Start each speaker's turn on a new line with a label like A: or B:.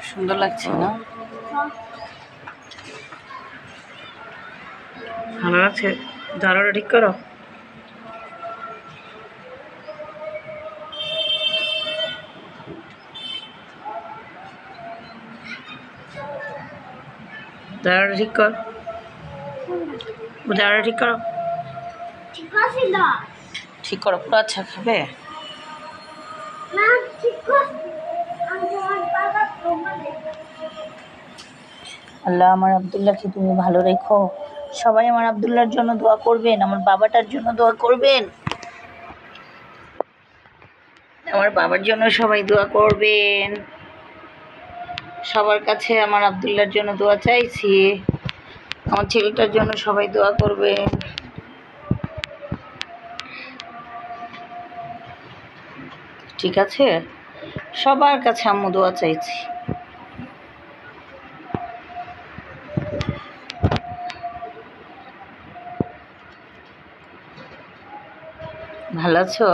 A: সুন্দর লাগছে না? ভালো লাগছে। দাঁড়াটা ঠিক করো। দাঁড়াটা ঠিক কর। দাঁড়াটা ঠিক করো। ঠিক করো। পুরো আচ্ছা খাবে? আল্লাহ আমার আব্দুল্লাহকে তুমি ভালো রেখো। সবাই আমার আব্দুল্লাহর জন্য দোয়া করবেন, আমার বাবাটার জন্য দোয়া করবেন, আমার বাবার জন্য সবাই দোয়া করবেন। সবার কাছে আমার আব্দুল্লাহর জন্য দোয়া চাইছি। আমার ছেলেটার জন্য সবাই দোয়া করবেন। ঠিক আছে? সবার কাছে আম্মু দোয়া চাইছি। ভালো আছো?